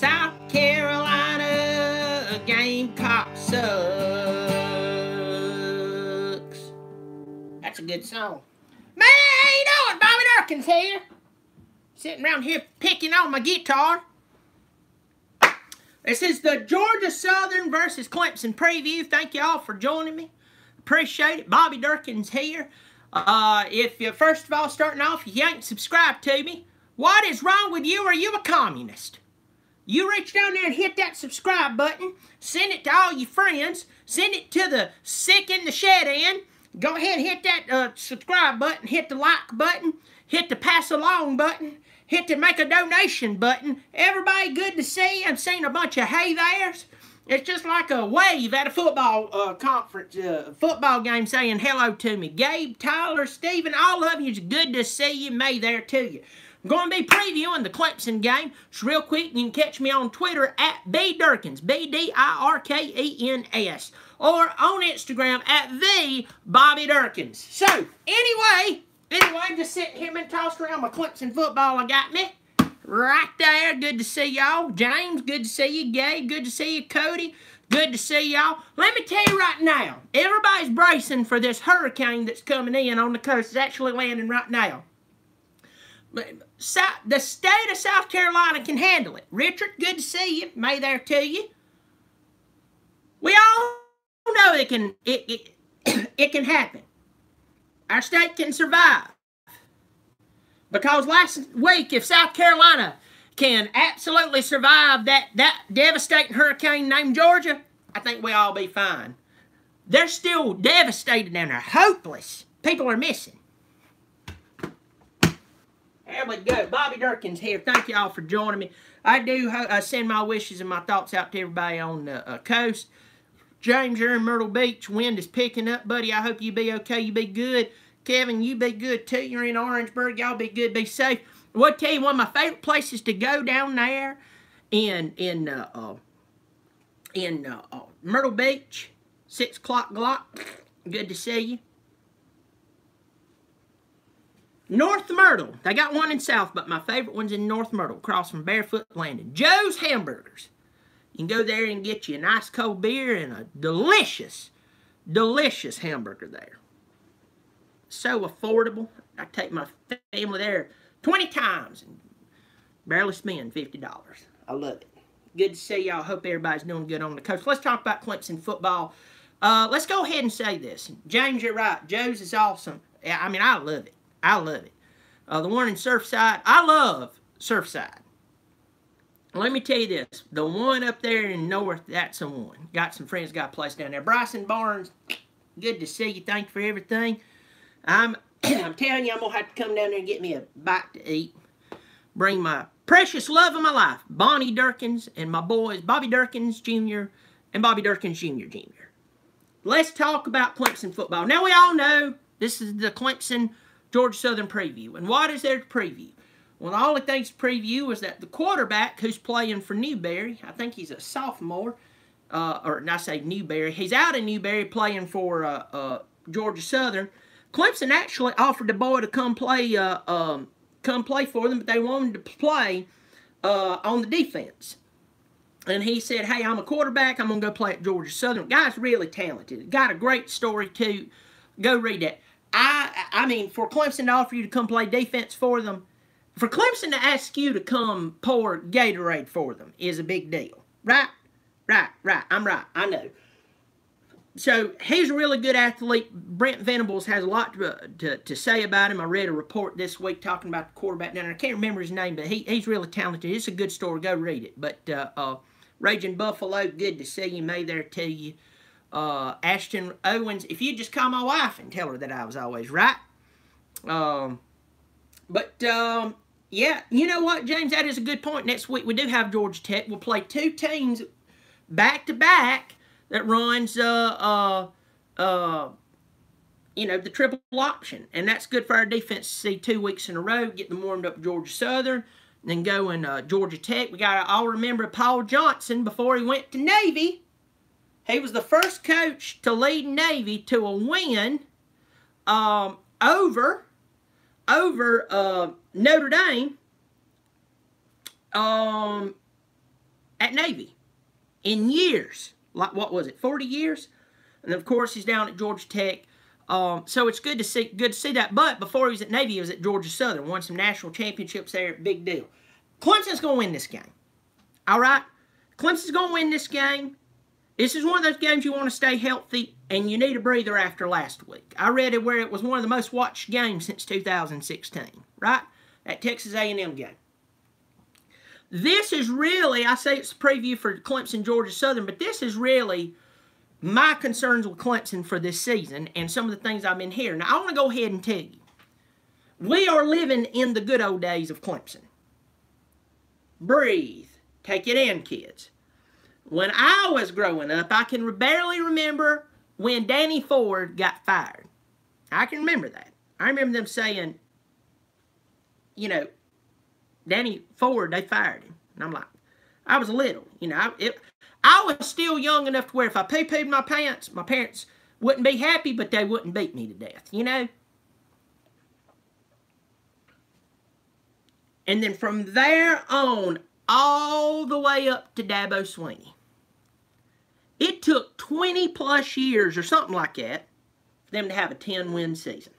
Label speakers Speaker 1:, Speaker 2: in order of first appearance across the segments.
Speaker 1: South Carolina Gamecock sucks. That's a good song. Man, how you doing? Bobby Dirkens here. Sitting around here picking on my guitar. This is the Georgia Southern versus Clemson preview. Thank you all for joining me. Appreciate it. Bobby Dirkens here. If you, first of all, starting off, if you ain't subscribed to me, what is wrong with you? Are you a communist? You reach down there and hit that subscribe button. Send it to all your friends. Send it to the sick in the shed end. Go ahead and hit that subscribe button. Hit the like button. Hit the pass along button. Hit the make a donation button. Everybody, good to see you. I'm seeing a bunch of hey there's. It's just like a wave at a football conference, football game saying hello to me. Gabe, Tyler, Steven, all of you, it's good to see you. May there to you. I'm going to be previewing the Clemson game. Just real quick, you can catch me on Twitter at BDirkens, B-D-I-R-K-E-N-S, or on Instagram at the Bobby Dirkens. So, anyway, just sitting here and tossing around my Clemson football I got me. Right there, good to see y'all. James, good to see you. Gabe, good to see you. Cody, good to see y'all. Let me tell you right now, everybody's bracing for this hurricane that's coming in on the coast. It's actually landing right now. The state of South Carolina can handle it. Richard, good to see you. May there to you. We all know it can happen. Our state can survive. Because last week, if South Carolina can absolutely survive that devastating hurricane named Georgia, I think we'll all be fine. They're still devastated down there. Hopeless. People are missing. There we go. Bobby Dirkens here. Thank you all for joining me. I do send my wishes and my thoughts out to everybody on the coast. James, you're in Myrtle Beach. Wind is picking up, buddy. I hope you be okay. You be good. Kevin, you be good too. You're in Orangeburg. Y'all be good. Be safe. I will tell you one of my favorite places to go down there in Myrtle Beach. 6 o'clock Glock. Good to see you. North Myrtle. They got one in South, but my favorite one's in North Myrtle, across from Barefoot Landing. Joe's Hamburgers. You can go there and get you a nice cold beer and a delicious, delicious hamburger there. So affordable. I take my family there 20 times and barely spend $50. I love it. Good to see y'all. Hope everybody's doing good on the coast. Let's talk about Clemson football. Let's go ahead and say this. James, you're right. Joe's is awesome. I mean, I love it. I love it. The one in Surfside, I love Surfside. Let me tell you this. The one up there in North, that's the one. Got some friends, got a place down there. Bryson Barnes, good to see you. Thank you for everything. I'm telling you, I'm going to have to come down there and get me a bite to eat. Bring my precious love of my life, Bonnie Dirkens, and my boys, Bobby Dirkens Jr. and Bobby Dirkens Jr. Let's talk about Clemson football. Now, we all know this is the Clemson Georgia Southern preview. And what is there to preview? Well, the only thing to preview is that the quarterback who's playing for Newberry, I think he's a sophomore, or I say Newberry, he's out in Newberry playing for Georgia Southern. Clemson actually offered the boy to come play for them, but they wanted to play on the defense. And he said, hey, I'm a quarterback. I'm going to go play at Georgia Southern. Guy's really talented. Got a great story, too. Go read that. I mean, for Clemson to offer you to come play defense for them, for Clemson to ask you to come pour Gatorade for them is a big deal. Right? Right. I'm right. I know. So, he's a really good athlete. Brent Venables has a lot to say about him. I read a report this week talking about the quarterback down there. I can't remember his name, but he's really talented. It's a good story. Go read it. But, Raging Buffalo, good to see you. May there to you. Ashton Owens, if you just call my wife and tell her that I was always right. Yeah, you know what, James, that is a good point. Next week we do have Georgia Tech. We'll play two teams back-to-back that runs, the triple option. And that's good for our defense to see 2 weeks in a row, get them warmed up Georgia Southern, and then go in Georgia Tech. We got to all remember Paul Johnson before he went to Navy. He was the first coach to lead Navy to a win over Notre Dame at Navy in years. Like, what was it, 40 years? And of course, he's down at Georgia Tech. So it's good to see that. But before he was at Navy, he was at Georgia Southern. Won some national championships there. Big deal. Clemson's going to win this game. All right? Clemson's going to win this game. This is one of those games you want to stay healthy, and you need a breather after last week. I read it where it was one of the most watched games since 2016, right? That Texas A&M game. This is really, I say it's a preview for Clemson, Georgia Southern, but this is really my concerns with Clemson for this season and some of the things I've been hearing. Now, I want to go ahead and tell you, we are living in the good old days of Clemson. Breathe. Take it in, kids. When I was growing up, I can barely remember when Danny Ford got fired. I can remember that. I remember them saying, you know, Danny Ford, they fired him. And I'm like, I was little. You know, I was still young enough to where if I poo-pooed my pants, my parents wouldn't be happy, but they wouldn't beat me to death, you know? And then from there on, all the way up to Dabo Swinney. It took 20 plus years or something like that for them to have a 10-win season.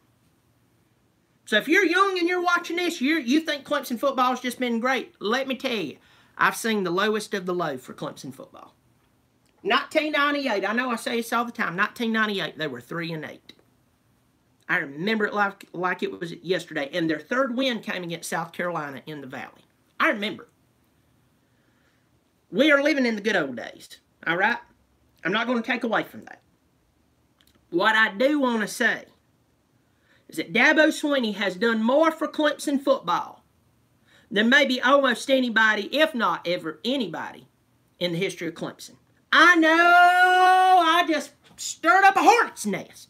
Speaker 1: So if you're young and you're watching this, you think Clemson football has just been great. Let me tell you, I've seen the lowest of the low for Clemson football. 1998, I know I say this all the time, 1998, they were 3-8. I remember it like it was yesterday. And their third win came against South Carolina in the Valley. I remember. We are living in the good old days, all right? I'm not going to take away from that. What I do want to say is that Dabo Swinney has done more for Clemson football than maybe almost anybody, if not ever anybody, in the history of Clemson. I know I just stirred up a hornet's nest.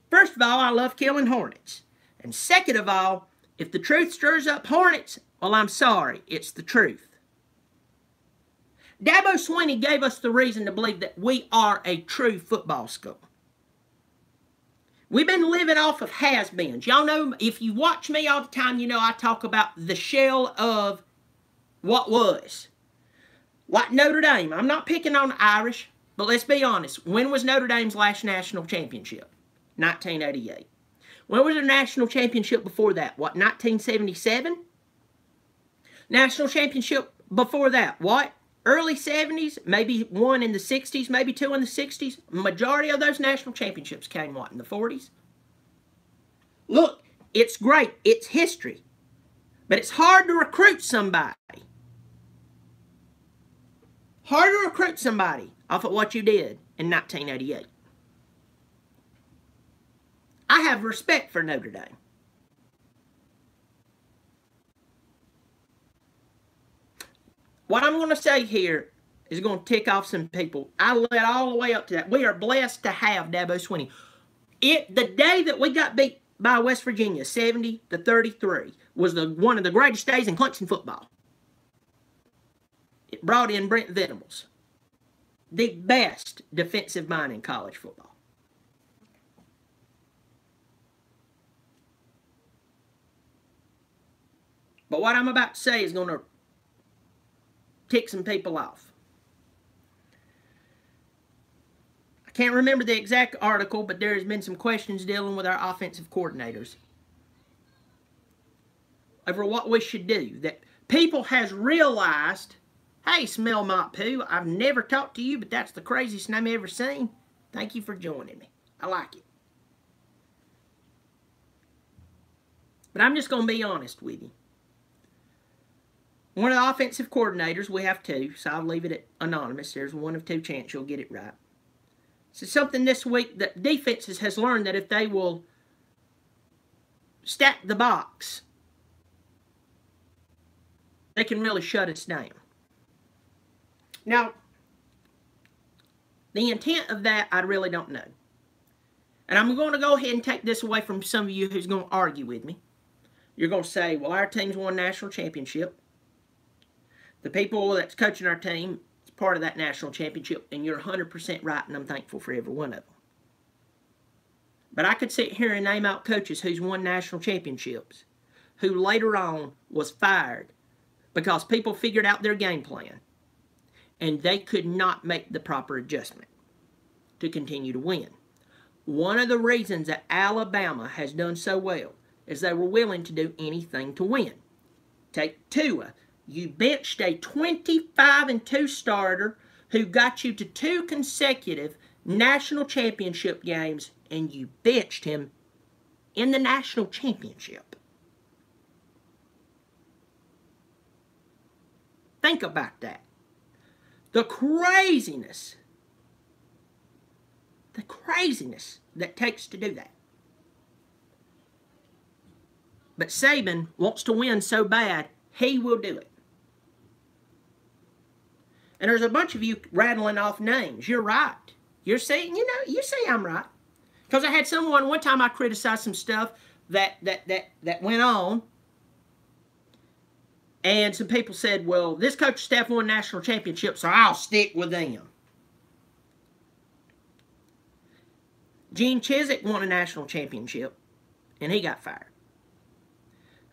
Speaker 1: First of all, I love killing hornets. And second of all, if the truth stirs up hornets, well, I'm sorry, it's the truth. Dabo Swinney gave us the reason to believe that we are a true football school. We've been living off of has-beens. Y'all know, if you watch me all the time, you know I talk about the shell of what was. Like Notre Dame. I'm not picking on the Irish, but let's be honest. When was Notre Dame's last national championship? 1988. When was their national championship before that? What, 1977? National championship before that, what? Early 70s, maybe one in the 60s, maybe two in the 60s. Majority of those national championships came, what, in the 40s? Look, it's great. It's history. But it's hard to recruit somebody. Hard to recruit somebody off of what you did in 1988. I have respect for Notre Dame. What I'm going to say here is going to tick off some people. I led all the way up to that. We are blessed to have Dabo Swinney. The day that we got beat by West Virginia, 70-33, was one of the greatest days in Clemson football. It brought in Brent Venables, the best defensive mind in college football. But what I'm about to say is going to tick some people off. I can't remember the exact article, but there has been some questions dealing with our offensive coordinators over what we should do. That people has realized, hey, Smell Mop Poo, I've never talked to you, but that's the craziest name I've ever seen. Thank you for joining me. I like it. But I'm just going to be honest with you. One of the offensive coordinators, we have two, so I'll leave it anonymous. There's one of two chances you'll get it right. So something this week that defenses has learned that if they will stack the box, they can really shut us down. Now, the intent of that, I really don't know. And I'm going to go ahead and take this away from some of you who's going to argue with me. You're going to say, well, our team's won a national championship. The people that's coaching our team is part of that national championship, and you're 100% right, and I'm thankful for every one of them. But I could sit here and name out coaches who's won national championships, who later on was fired because people figured out their game plan, and they could not make the proper adjustment to continue to win. One of the reasons that Alabama has done so well is they were willing to do anything to win. Take Tua. You benched a 25-2 starter who got you to 2 consecutive national championship games, and you benched him in the national championship. Think about that. The craziness that takes to do that. But Saban wants to win so bad, he will do it. And there's a bunch of you rattling off names. You're right. You're saying, you say I'm right. Because I had someone, one time I criticized some stuff that went on. And some people said, well, this coach staff won national championships, so I'll stick with them. Gene Chizik won a national championship, and he got fired.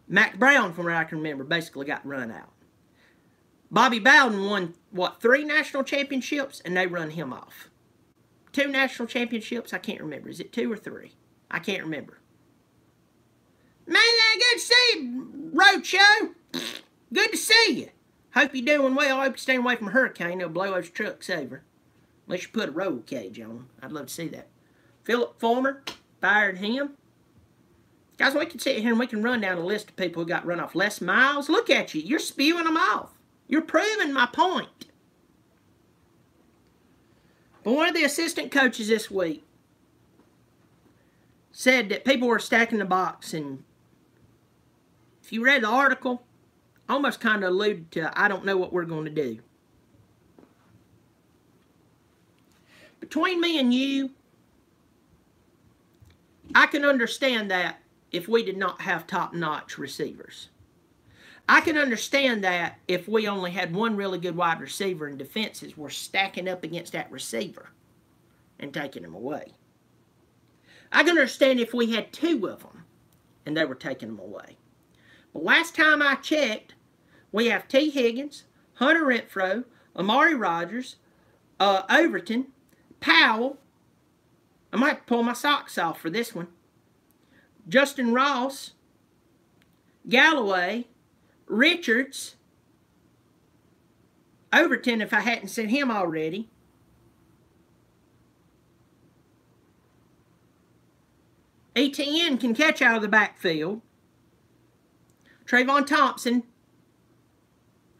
Speaker 1: Mac Brown, from what I can remember, basically got run out. Bobby Bowden won, 3 national championships, and they run him off. 2 national championships, I can't remember. Is it 2 or 3? I can't remember. Man, good to see you, Roadshow. Good to see you. Hope you're doing well. I hope you're staying away from a hurricane. They'll blow out your truck saver. Unless you put a roll cage on them. I'd love to see that. Philip Fulmer, fired him. Guys, we can sit here and we can run down a list of people who got run off. Les Miles, look at you. You're spewing them off. You're proving my point. But one of the assistant coaches this week said that people were stacking the box, and if you read the article, almost kind of alluded to, I don't know what we're going to do. Between me and you, I can understand that if we did not have top-notch receivers. I can understand that if we only had one really good wide receiver and defenses were stacking up against that receiver and taking him away. I can understand if we had 2 of them and they were taking them away. But last time I checked, we have T. Higgins, Hunter Renfrow, Amari Rodgers, Overton, Powell. I might have to pull my socks off for this one. Justin Ross, Galloway, Richards, Overton if I hadn't said him already. ETN can catch out of the backfield. Trayvon Thompson.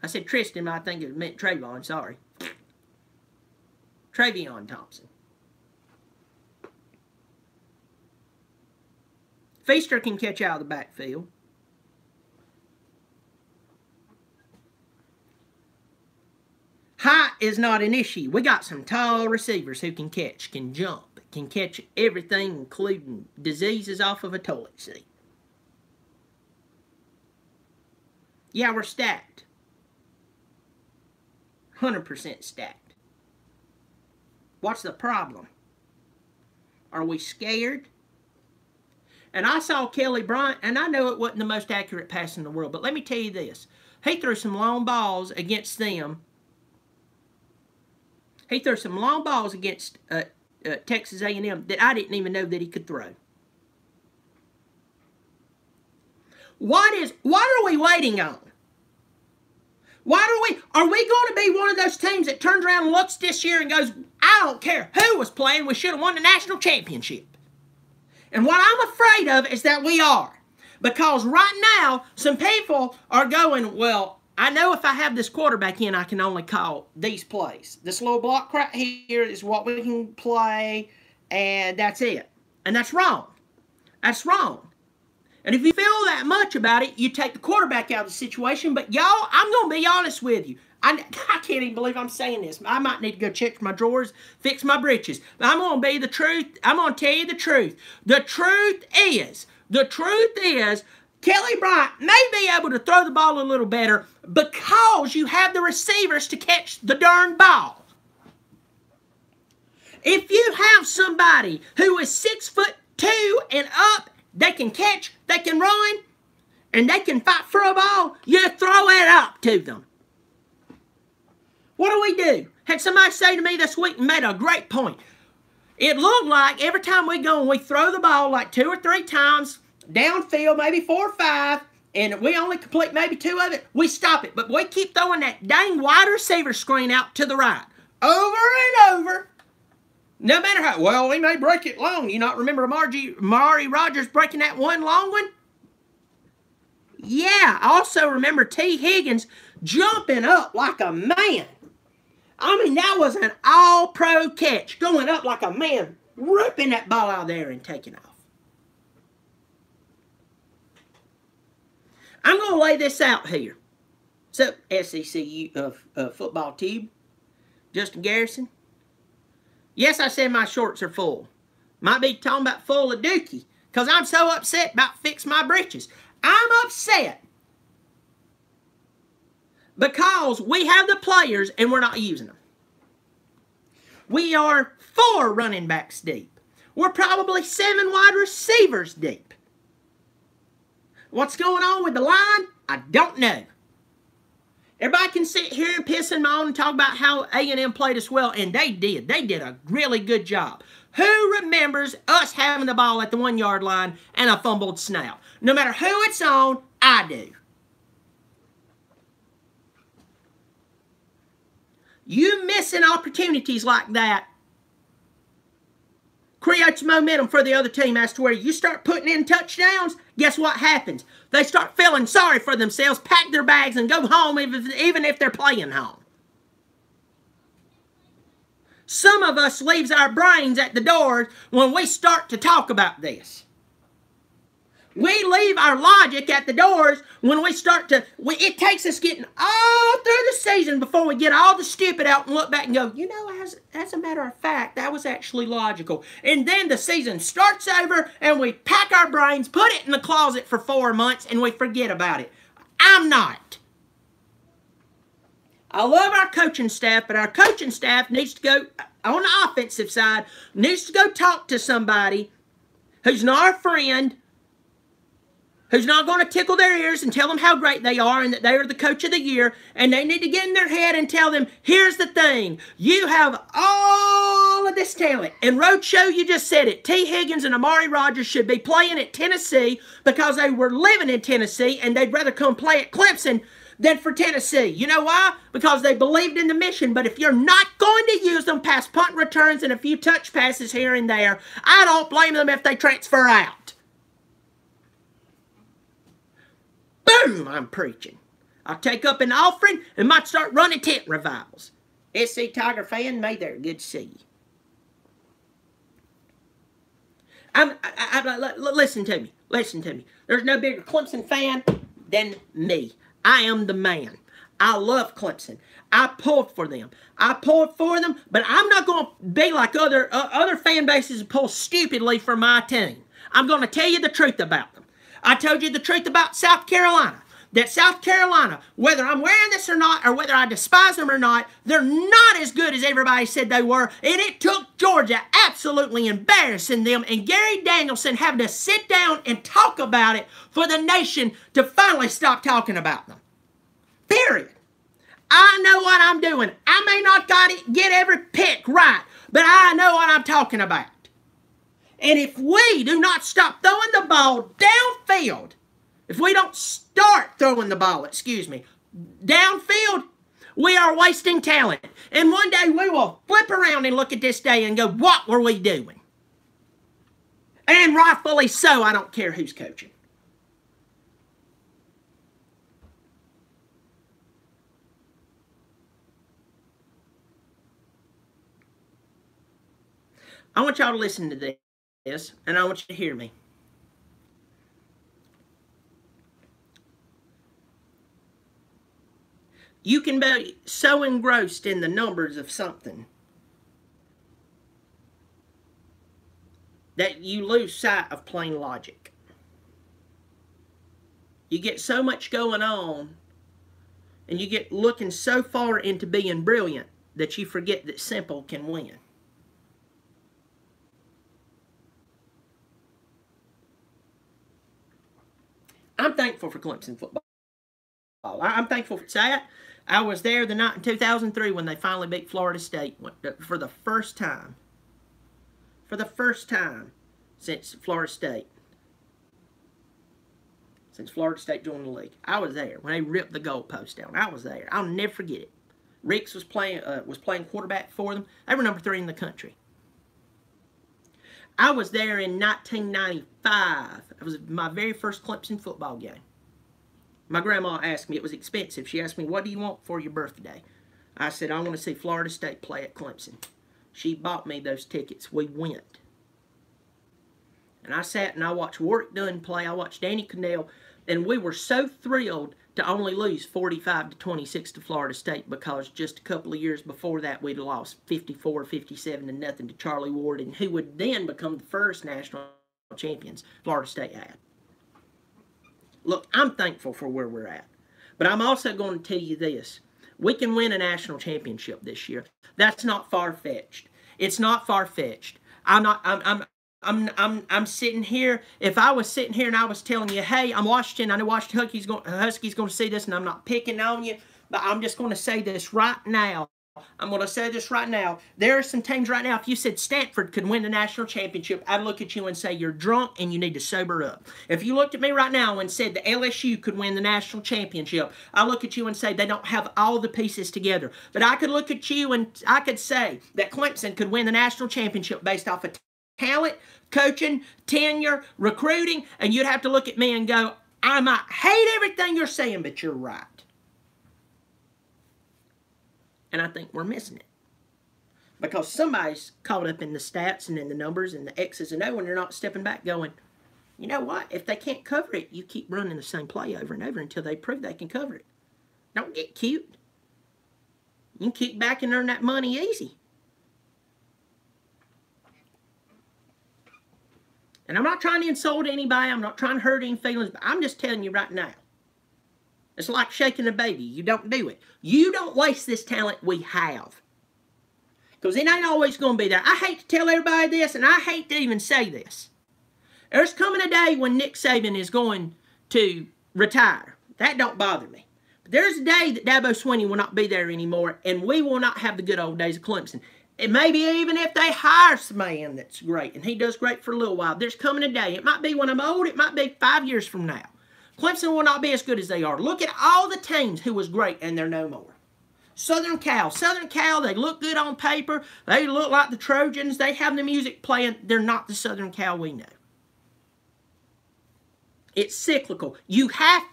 Speaker 1: I said Tristan, but I think it meant Trayvon, sorry. Travion Thompson. Feaster can catch out of the backfield. Height is not an issue. We got some tall receivers who can catch, can jump, can catch everything, including diseases off of a toilet seat. Yeah, we're stacked. 100% stacked. What's the problem? Are we scared? And I saw Kelly Bryant, and I know it wasn't the most accurate pass in the world, but let me tell you this. He threw some long balls against them. He threw some long balls against Texas A&M that I didn't even know that he could throw. What are we waiting on? Are we going to be one of those teams that turns around and looks this year and goes, I don't care who was playing, we should have won the national championship? And what I'm afraid of is that we are. Because right now, some people are going, well, I know if I have this quarterback in, I can only call these plays. This little block right here is what we can play, and that's it. And that's wrong. That's wrong. And if you feel that much about it, you take the quarterback out of the situation. But y'all, I'm going to be honest with you. I can't even believe I'm saying this. I might need to go check my drawers, fix my britches. But I'm going to be the truth. I'm going to tell you the truth. The truth is, Kelly Bryant may be able to throw the ball a little better because you have the receivers to catch the darn ball. If you have somebody who is 6'2" and up, they can catch, they can run, and they can fight for a ball, you throw it up to them. What do? Had somebody say to me this week and made a great point. It looked like every time we go and we throw the ball like 2 or 3 times, downfield, maybe 4 or 5, and we only complete maybe 2 of it, we stop it. But we keep throwing that dang wide receiver screen out to the right. Over and over. No matter how, well, we may break it long. You not remember Amari Rogers breaking that one long one? Yeah, I also remember T. Higgins jumping up like a man. I mean, that was an all-pro catch, going up like a man, ripping that ball out there and taking off. I'm going to lay this out here. So, SEC football team, Justin Garrison. Yes, I said my shorts are full. Might be talking about full of dookie, because I'm so upset about fix my britches. I'm upset because we have the players and we're not using them. We are 4 running backs deep. We're probably 7 wide receivers deep. What's going on with the line? I don't know. Everybody can sit here and piss and moan and talk about how A&M played us well, and they did. They did a really good job. Who remembers us having the ball at the 1-yard line and a fumbled snap? No matter who it's on, I do. You missing opportunities like that creates momentum for the other team as to where you start putting in touchdowns, guess what happens? They start feeling sorry for themselves, pack their bags, and go home even if they're playing home. Some of us leaves our brains at the door when we start to talk about this. We leave our logic at the doors when we start to... it takes us getting all through the season before we get all the stupid out and look back and go, you know, as a matter of fact, that was actually logical. And then the season starts over and we pack our brains, put it in the closet for 4 months, and we forget about it. I'm not. I love our coaching staff, but our coaching staff needs to go, on the offensive side, needs to go talk to somebody who's not a friend, who's not going to tickle their ears and tell them how great they are and that they are the coach of the year, and they need to get in their head and tell them, here's the thing, you have all of this talent. And Roadshow, you just said it, T. Higgins and Amari Rogers should be playing at Tennessee because they were living in Tennessee and they'd rather come play at Clemson than for Tennessee. You know why? Because they believed in the mission. But if you're not going to use them past punt returns and a few touch passes here and there, I don't blame them if they transfer out. Boom, I'm preaching. I'll take up an offering and might start running tent revivals. SC Tiger fan, may they're good to see you. Listen to me. Listen to me. There's no bigger Clemson fan than me. I am the man. I love Clemson. I pulled for them. But I'm not going to be like other fan bases and pull stupidly for my team. I'm going to tell you the truth about them. I told you the truth about South Carolina. That South Carolina, whether I'm wearing this or not, or whether I despise them or not, they're not as good as everybody said they were. And it took Georgia absolutely embarrassing them and Gary Danielson having to sit down and talk about it for the nation to finally stop talking about them. Period. I know what I'm doing. I may not get every pick right, but I know what I'm talking about. And if we do not stop throwing the ball downfield, if we don't start throwing the ball, downfield, we are wasting talent. And one day we will flip around and look at this day and go, what were we doing? And rightfully so, I don't care who's coaching. I want y'all to listen to this, and I want you to hear me. You can be so engrossed in the numbers of something that you lose sight of plain logic. You get so much going on, and you get looking so far into being brilliant that you forget that simple can win. I'm thankful for Clemson football. I'm thankful for that. I was there the night in 2003 when they finally beat Florida State for the first time. For the first time since Florida State. Since Florida State joined the league. I was there when they ripped the goalpost down. I was there. I'll never forget it. Ricks was playing quarterback for them. They were number 3 in the country. I was there in 1995. It was my very first Clemson football game. My grandma asked me, it was expensive. She asked me, what do you want for your birthday? I said, I want to see Florida State play at Clemson. She bought me those tickets. We went. And I sat and I watched Warwick Dunn play. I watched Danny Cannell. And we were so thrilled to only lose 45-26 to Florida State because just a couple of years before that we'd lost 54-57-0 to Charlie Ward, and who would then become the first national champions Florida State had. Look, I'm thankful for where we're at. But I'm also going to tell you this. We can win a national championship this year. That's not far-fetched. It's not far-fetched. I'm sitting here. If I was sitting here and I was telling you, hey, I'm Washington. I know Washington Huskies going to see this, and I'm not picking on you, but I'm just going to say this right now. I'm going to say this right now. There are some teams right now, if you said Stanford could win the national championship, I'd look at you and say you're drunk and you need to sober up. If you looked at me right now and said the LSU could win the national championship, I look at you and say they don't have all the pieces together. But I could look at you and I could say that Clemson could win the national championship based off of talent, coaching, tenure, recruiting, and you'd have to look at me and go, I might hate everything you're saying, but you're right. And I think we're missing it. Because somebody's caught up in the stats and in the numbers and the X's and O's, and they're not stepping back going, you know what? If they can't cover it, you keep running the same play over and over until they prove they can cover it. Don't get cute. You can kick back and earn that money easy. And I'm not trying to insult anybody. I'm not trying to hurt any feelings, but I'm just telling you right now. It's like shaking a baby. You don't do it. You don't waste this talent we have. Because it ain't always going to be there. I hate to tell everybody this, and I hate to even say this. There's coming a day when Nick Saban is going to retire. That don't bother me. But there's a day that Dabo Swinney will not be there anymore, and we will not have the good old days of Clemson. And maybe even if they hire somebody that's great, and he does great for a little while, there's coming a day. It might be when I'm old. It might be 5 years from now. Clemson will not be as good as they are. Look at all the teams who was great, and they're no more. Southern Cal, they look good on paper. They look like the Trojans. They have the music playing. They're not the Southern Cal we know. It's cyclical. You have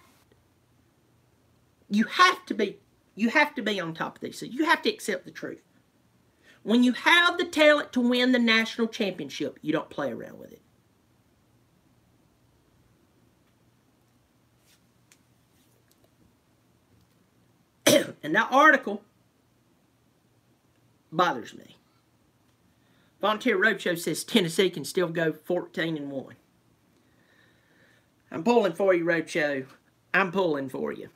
Speaker 1: to be on top of these. So you have to accept the truth. When you have the talent to win the national championship, you don't play around with it. And that article bothers me. Volunteer Roadshow says Tennessee can still go 14-1. I'm pulling for you, Roadshow. I'm pulling for you.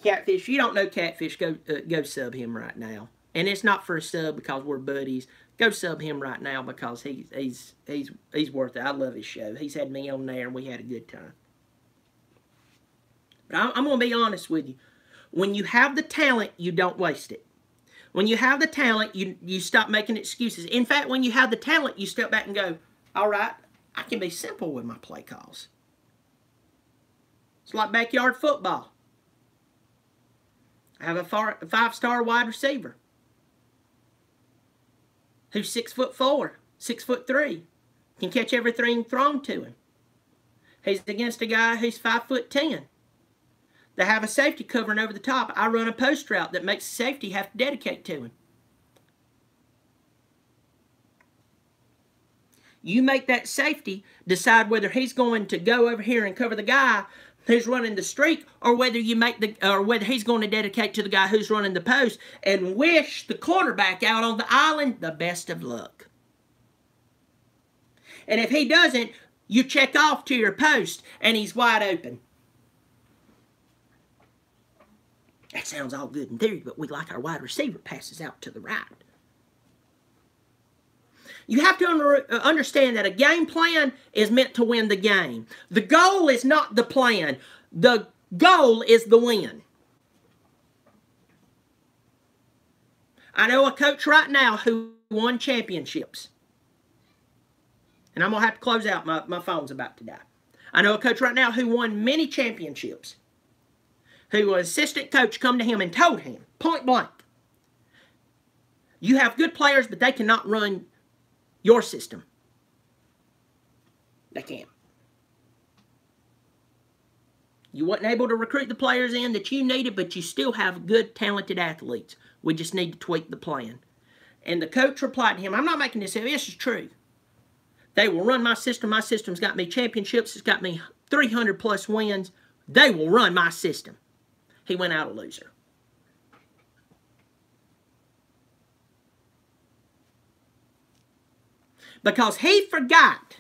Speaker 1: Catfish, you don't know Catfish, go sub him right now. And it's not for a sub because we're buddies. Go sub him right now because he's worth it. I love his show. He's had me on there and we had a good time. But I'm going to be honest with you. When you have the talent, you don't waste it. When you have the talent, you stop making excuses. In fact, when you have the talent, you step back and go, all right, I can be simple with my play calls. It's like backyard football. I have a 5-star wide receiver who's 6'4", 6'3", can catch everything thrown to him. He's against a guy who's 5'10". They have a safety covering over the top. I run a post route that makes the safety have to dedicate to him. You make that safety decide whether he's going to go over here and cover the guy who's running the streak, or whether whether he's going to dedicate to the guy who's running the post and wish the cornerback out on the island the best of luck. And if he doesn't, you check off to your post and he's wide open. That sounds all good in theory, but we like our wide receiver passes out to the right. You have to understand that a game plan is meant to win the game. The goal is not the plan. The goal is the win. I know a coach right now who won championships. And I'm going to have to close out. My phone's about to die. I know a coach right now who won many championships. Who an assistant coach come to him and told him, point blank, you have good players, but they cannot run your system. They can't. You wasn't able to recruit the players in that you needed, but you still have good, talented athletes. We just need to tweak the plan. And the coach replied to him, I'm not making this up, this is true. They will run my system. My system's got me championships. It's got me 300 plus wins. They will run my system. He went out a loser. Because he forgot